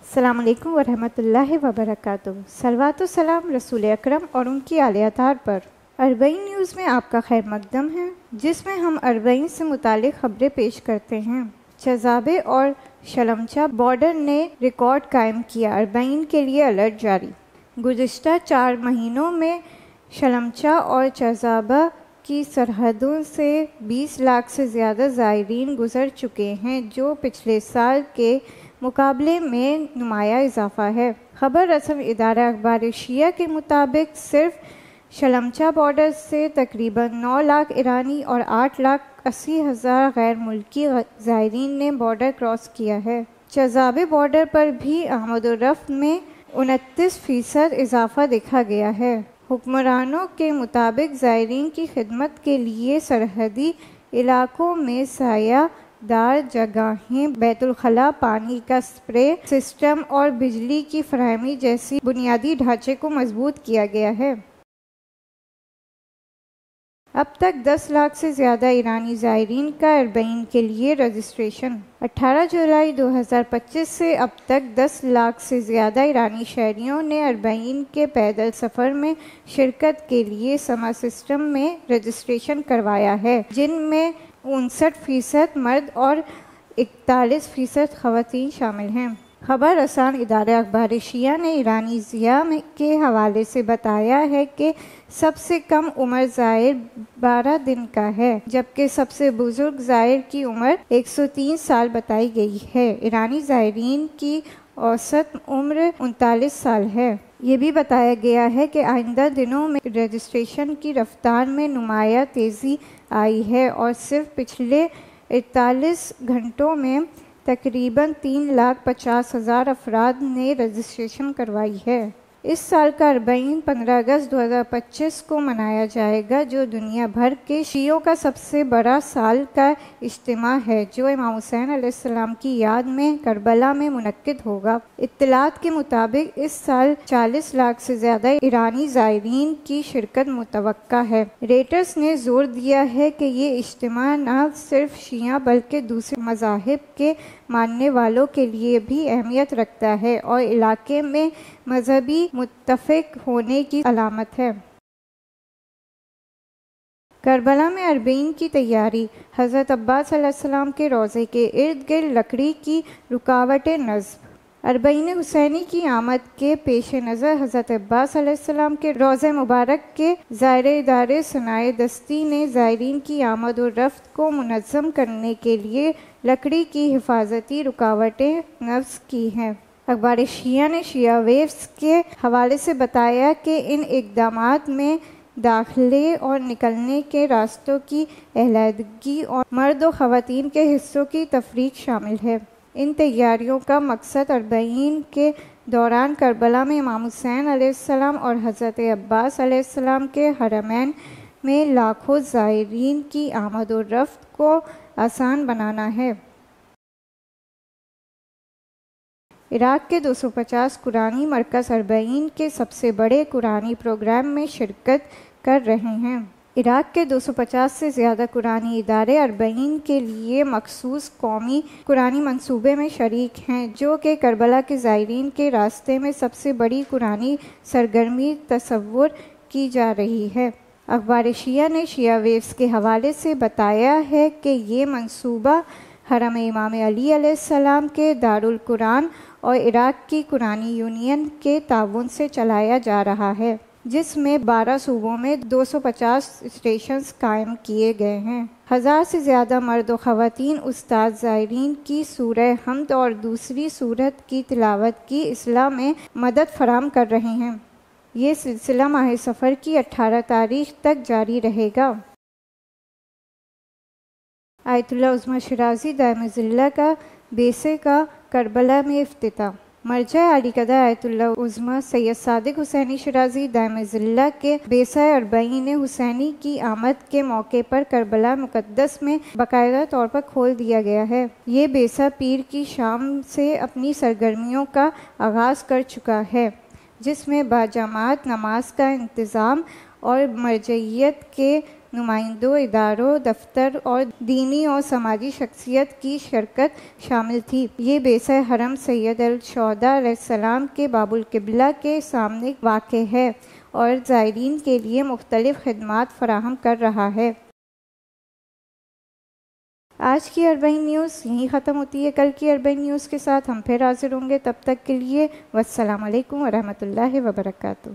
السلام علیکم ورحمۃ اللہ وبرکاتہ۔ صلوات و سلام رسول اکرم اور ان کی آل اطہار پر۔ اربعین نیوز میں آپ کا خیر مقدم ہے، جس میں ہم اربعین سے متعلق خبریں پیش کرتے ہیں۔ چزابے اور شلمچہ بارڈر نے ریکارڈ قائم کیا، اربعین کے لیے الرٹ جاری۔ گزشتہ 4 مہینوں میں شلمچہ اور چزابہ کی سرحدوں سے 20 لاکھ سے زیادہ زائرین گزر چکے ہیں، جو پچھلے سال کے مقابلے میں نمایاں اضافہ ہے۔ خبر رساں ادارہ اخبار شیعہ کے مطابق صرف شلمچہ بارڈر سے تقریباً 9 لاکھ ایرانی اور 8,80,000 غیر ملکی زائرین نے بارڈر کراس کیا ہے۔ چزابے بارڈر پر بھی آمد و رفت میں 29% اضافہ دیکھا گیا ہے۔ حکمرانوں کے مطابق زائرین کی خدمت کے لیے سرحدی علاقوں میں سایہ دار جگہیں، بیت الخلاء، پانی کا سپرے سسٹم اور بجلی کی فراہمی جیسی بنیادی ڈھانچے کو مضبوط کیا گیا ہے۔ اب تک 10 لاکھ سے زیادہ ایرانی زائرین کا اربعین کے لیے رجسٹریشن۔ 18 جولائی 2025 سے اب تک 10 لاکھ سے زیادہ ایرانی شہریوں نے اربعین کے پیدل سفر میں شرکت کے لیے سما سسٹم میں رجسٹریشن کروایا ہے، جن میں 59% مرد اور 41% خواتین شامل ہیں۔ خبر رساں ادارہ اخبار شیعہ نے ایرانی ضیاء کے حوالے سے بتایا ہے کہ سب سے کم عمر زائر 12 دن کا ہے، جبکہ سب سے بزرگ زائر کی عمر 103 سال بتائی گئی ہے۔ ایرانی زائرین کی اوسط عمر 39 سال ہے۔ یہ بھی بتایا گیا ہے کہ آئندہ دنوں میں رجسٹریشن کی رفتار میں نمایاں تیزی آئی ہے اور صرف پچھلے 48 گھنٹوں میں تقریباً 3,50,000 افراد نے رجسٹریشن کروائی ہے۔ اس سال کا اربعین 15 اگست 2025 کو منایا جائے گا، جو دنیا بھر کے شیعوں کا سب سے بڑا سال کا اجتماع ہے، جو امام حسین علیہ السلام کی یاد میں کربلا میں منعقد ہوگا۔ اطلاعات کے مطابق اس سال 40 لاکھ سے زیادہ ایرانی زائرین کی شرکت متوقع ہے۔ ریٹرز نے زور دیا ہے کہ یہ اجتماع نہ صرف شیعہ بلکہ دوسرے مذاہب کے ماننے والوں کے لیے بھی اہمیت رکھتا ہے اور علاقے میں مذہبی متفق ہونے کی علامت ہے۔ کربلا میں اربعین کی تیاری۔ حضرت عباس علیہ السلام کے روضے کے ارد گرد لکڑی کی رکاوٹیں نصب۔ اربعین حسینی کی آمد کے پیش نظر حضرت عباس علیہ السلام کے روضہ مبارک کے زائر ادارے صنائع دستی نے زائرین کی آمد و رفت کو منظم کرنے کے لیے لکڑی کی حفاظتی رکاوٹیں نصب کی ہیں۔ اخبار شیعہ نے شیعہ ویوز کے حوالے سے بتایا کہ ان اقدامات میں داخلے اور نکلنے کے راستوں کی علیحدگی اور مرد و خواتین کے حصوں کی تفریق شامل ہے۔ ان تیاریوں کا مقصد اربعین کے دوران کربلا میں امام حسین علیہ السلام اور حضرت عباس علیہ السلام کے حرمین میں لاکھوں زائرین کی آمد و رفت کو آسان بنانا ہے۔ عراق کے 250 قرآنی مرکز اربعین کے سب سے بڑے قرآنی پروگرام میں شرکت کر رہے ہیں۔ عراق کے 250 سے زیادہ قرآنی ادارے اربعین کے لیے مخصوص قومی قرآنی منصوبے میں شریک ہیں، جو کہ کربلا کے زائرین کے راستے میں سب سے بڑی قرآنی سرگرمی تصور کی جا رہی ہے۔ اخبار شیعہ نے شیعہ ویوز کے حوالے سے بتایا ہے کہ یہ منصوبہ حرم امام علی علیہ السلام کے دارالقرآن اور عراق کی قرآنی یونین کے تعاون سے چلایا جا رہا ہے، جس میں 12 صوبوں میں 250 اسٹیشنز قائم کیے گئے ہیں۔ 1000 سے زیادہ مرد و خواتین استاد زائرین کی سورہ حمد اور دوسری سورت کی تلاوت کی اصلاح میں مدد فراہم کر رہے ہیں۔ یہ سلسلہ ماہ صفر کی 18 تاریخ تک جاری رہے گا۔ آیت اللہ عظمیٰ شیرازی دائم ذلہ کا بیسے کا کربلا میں افتتاح۔ مرجع علی قدر آیت اللہ عظمیٰ سید صادق حسینی شیرازی دائم ذلہ کے بیسہ اربعین حسینی کی آمد کے موقع پر کربلا مقدس میں باقاعدہ طور پر کھول دیا گیا ہے۔ یہ بیسہ پیر کی شام سے اپنی سرگرمیوں کا آغاز کر چکا ہے، جس میں باجماعت نماز کا انتظام اور مرجعیت کے نمائندوں، اداروں، دفتر اور دینی اور سماجی شخصیت کی شرکت شامل تھی۔ یہ بیسر حرم سید الشہداء علیہ السلام کے باب القبلہ کے سامنے واقع ہے اور زائرین کے لیے مختلف خدمات فراہم کر رہا ہے۔ آج کی 40 نیوز یہیں ختم ہوتی ہے۔ کل کی 40 نیوز کے ساتھ ہم پھر حاضر ہوں گے۔ تب تک کے لیے والسلام علیکم ورحمۃ اللہ وبرکاتہ۔